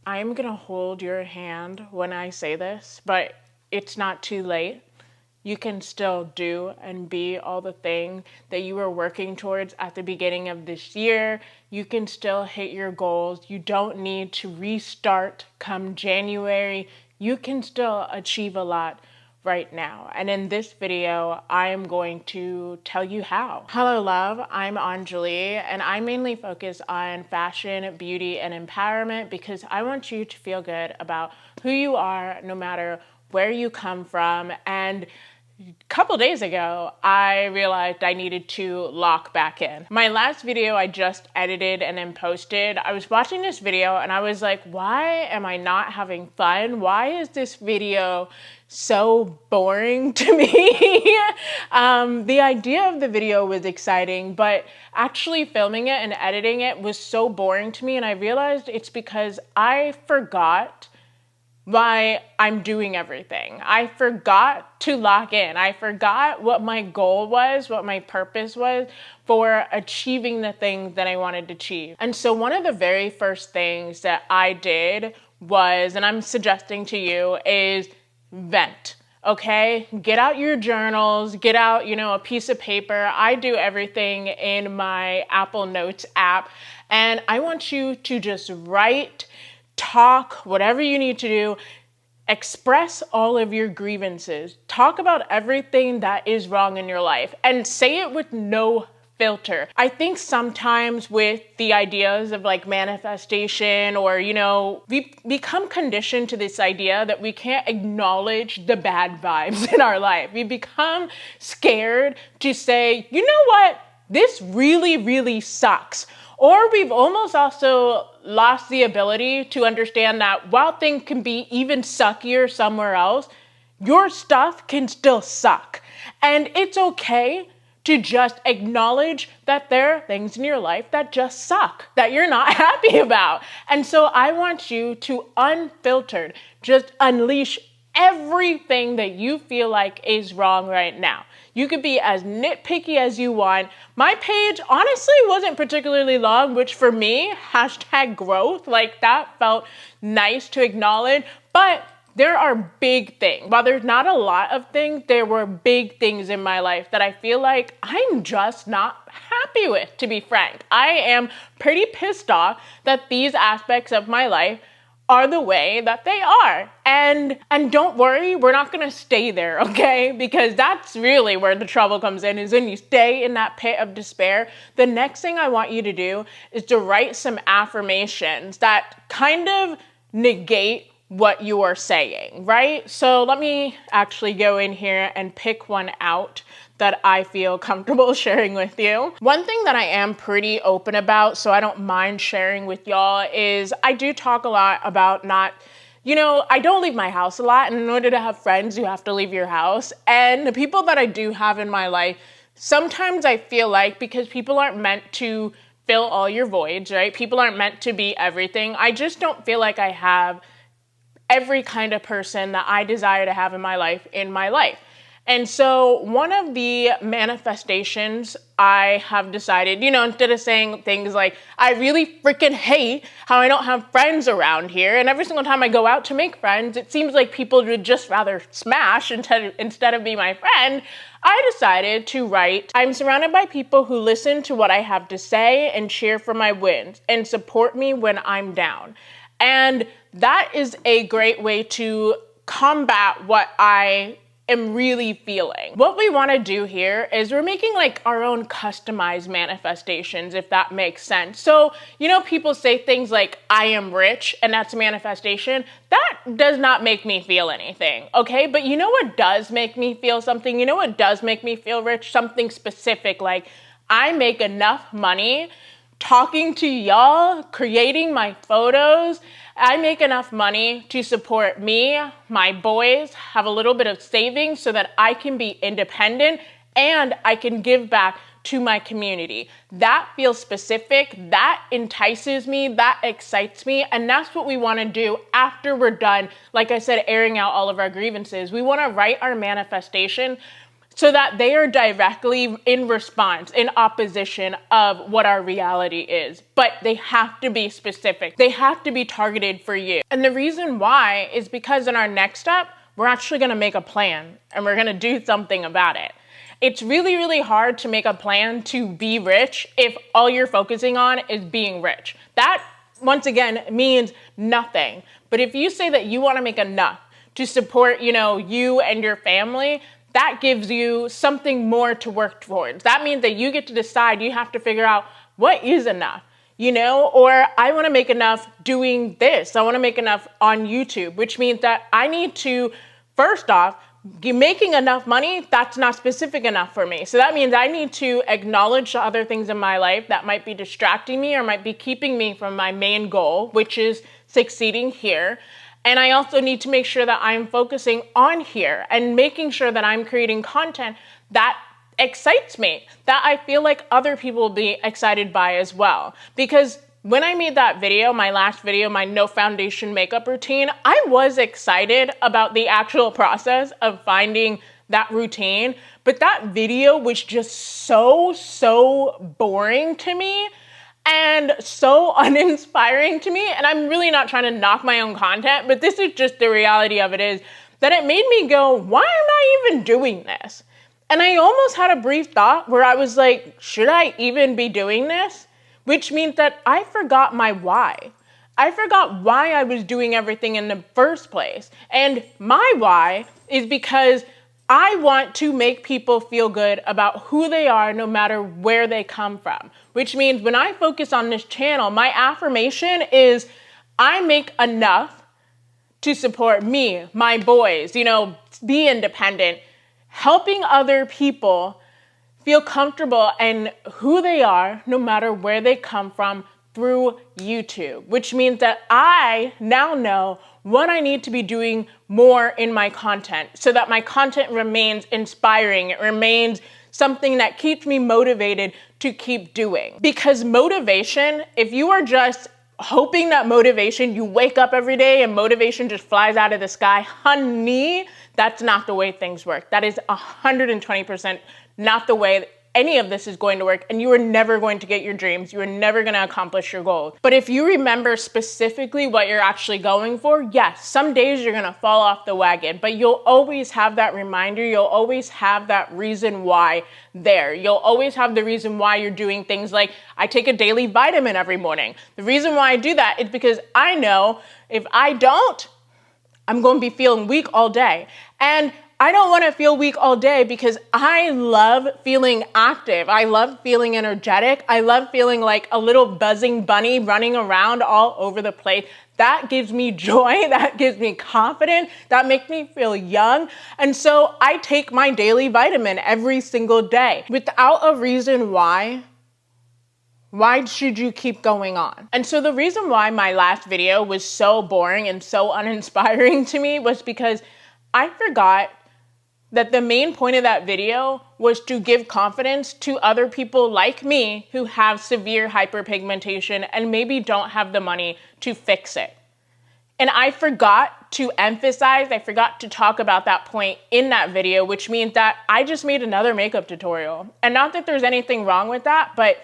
I'm gonna hold your hand when I say this, but it's not too late. You can still do and be all the things that you were working towards at the beginning of this year. You can still hit your goals. You don't need to restart come January. You can still achieve a lot right now. And in this video, I am going to tell you how. Hello, love. I'm Anjuli, and I mainly focus on fashion, beauty, and empowerment because I want you to feel good about who you are, no matter where you come from. And a couple days ago, I realized I needed to lock back in. My last video I just edited and then posted, I was watching this video and I was like, why am I not having fun? Why is this video so boring to me? The idea of the video was exciting, but actually filming it and editing it was so boring to me, and I realized it's because I forgot why I'm doing everything. I forgot to lock in. I forgot what my goal was, what my purpose was for achieving the things that I wanted to achieve. And so one of the very first things that I did was, and I'm suggesting to you, is vent. Okay, get out your journals, get out, a piece of paper. I do everything in my Apple Notes app, and I want you to just write, talk, whatever you need to do, express all of your grievances, talk about everything that is wrong in your life, and say it with no filter. I think sometimes with the ideas of like manifestation or, we become conditioned to this idea that we can't acknowledge the bad vibes in our life. We become scared to say, you know what, this really, really sucks. Or we've almost also lost the ability to understand that while things can be even suckier somewhere else, your stuff can still suck. And it's okay to just acknowledge that there are things in your life that just suck, that you're not happy about. And so I want you to unfiltered, just unleash everything that you feel like is wrong right now. You could be as nitpicky as you want. My page honestly wasn't particularly long, which for me, #growth, like that felt nice to acknowledge, but there are big things. While there's not a lot of things, there were big things in my life that I feel like I'm just not happy with, to be frank. I am pretty pissed off that these aspects of my life are the way that they are. And don't worry, we're not gonna stay there, okay? Because that's really where the trouble comes in, is when you stay in that pit of despair. The next thing I want you to do is to write some affirmations that kind of negate what you are saying, right? So let me actually go in here and pick one out that I feel comfortable sharing with you. One thing that I am pretty open about, so I don't mind sharing with y'all, is I do talk a lot about not, I don't leave my house a lot, and in order to have friends, you have to leave your house. And the people that I do have in my life, sometimes I feel like, because people aren't meant to fill all your voids, right? People aren't meant to be everything. I just don't feel like I have every kind of person that I desire to have in my life. And so one of the manifestations I have decided, instead of saying things like, I really freaking hate how I don't have friends around here, and every single time I go out to make friends, it seems like people would just rather smash instead of be my friend, I decided to write, I'm surrounded by people who listen to what I have to say and cheer for my wins and support me when I'm down. And that is a great way to combat what I am really feeling. What we want to do here is we're making like our own customized manifestations, if that makes sense. So, people say things like, I am rich, and that's a manifestation. That does not make me feel anything, okay? But you know what does make me feel something? You know what does make me feel rich? Something specific, like I make enough money talking to y'all, creating my photos. I make enough money to support me, my boys, have a little bit of savings so that I can be independent and I can give back to my community. That feels specific, that entices me, that excites me, and that's what we want to do after we're done, like I said, airing out all of our grievances. We want to write our manifestation so that they are directly in response, in opposition of what our reality is. But they have to be specific. They have to be targeted for you. And the reason why is because in our next step, we're actually gonna make a plan and we're gonna do something about it. It's really, really hard to make a plan to be rich if all you're focusing on is being rich. That, once again, means nothing. But if you say that you wanna make enough to support, you and your family, that gives you something more to work towards. That means that you get to decide, you have to figure out what is enough, or I wanna make enough doing this. I wanna make enough on YouTube, which means that I need to, first off, making enough money, that's not specific enough for me. So that means I need to acknowledge the other things in my life that might be distracting me or might be keeping me from my main goal, which is succeeding here. And I also need to make sure that I'm focusing on here and making sure that I'm creating content that excites me, that I feel like other people will be excited by as well. Because when I made that video, my last video, my no foundation makeup routine, I was excited about the actual process of finding that routine, but that video was just so boring to me and so uninspiring to me. And I'm really not trying to knock my own content, but this is just the reality of it, is that it made me go, why am I even doing this? And I almost had a brief thought where I was like, should I even be doing this? Which means that I forgot my why. I forgot why I was doing everything in the first place. And my why is because I want to make people feel good about who they are no matter where they come from. Which means when I focus on this channel, my affirmation is I make enough to support me, my boys, be independent, helping other people feel comfortable in who they are no matter where they come from through YouTube, which means that I now know what I need to be doing more in my content so that my content remains inspiring. It remains something that keeps me motivated to keep doing. Because motivation, if you are just hoping that motivation, you wake up every day and motivation just flies out of the sky, honey, that's not the way things work. That is 120% not the way any of this is going to work, and you are never going to get your dreams. You are never going to accomplish your goals. But if you remember specifically what you're actually going for, yes, some days you're going to fall off the wagon, but you'll always have that reminder. You'll always have that reason why there. You'll always have the reason why you're doing things like I take a daily vitamin every morning. The reason why I do that is because I know if I don't, I'm going to be feeling weak all day. And I don't want to feel weak all day because I love feeling active. I love feeling energetic. I love feeling like a little buzzing bunny running around all over the place. That gives me joy. That gives me confidence. That makes me feel young. And so I take my daily vitamin every single day without a reason why. Why should you keep going on? And so the reason why my last video was so boring and so uninspiring to me was because I forgot that the main point of that video was to give confidence to other people like me who have severe hyperpigmentation and maybe don't have the money to fix it. And I forgot to emphasize, I forgot to talk about that point in that video, which means that I just made another makeup tutorial. And not that there's anything wrong with that, but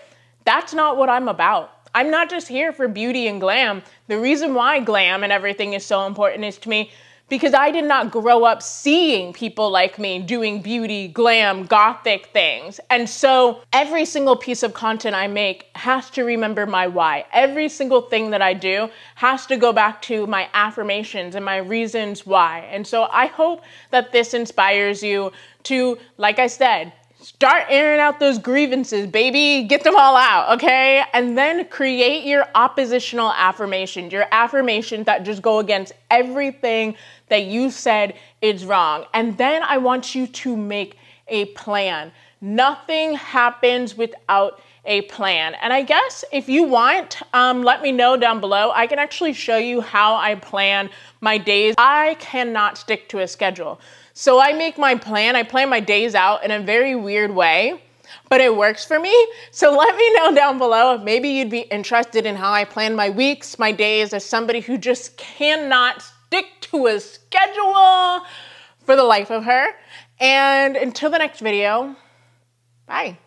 that's not what I'm about. I'm not just here for beauty and glam. The reason why glam and everything is so important is to me because I did not grow up seeing people like me doing beauty, glam, gothic things. And so every single piece of content I make has to remember my why. Every single thing that I do has to go back to my affirmations and my reasons why. And so I hope that this inspires you to, like I said, start airing out those grievances, baby. Get them all out, okay? And then create your oppositional affirmations, your affirmations that just go against everything that you said is wrong. And then I want you to make a plan. Nothing happens without a plan. And I guess if you want, let me know down below. I can actually show you how I plan my days. I cannot stick to a schedule. So I make my plan, I plan my days out in a very weird way, but it works for me. So let me know down below if maybe you'd be interested in how I plan my weeks, my days, as somebody who just cannot stick to a schedule for the life of her. And until the next video, bye.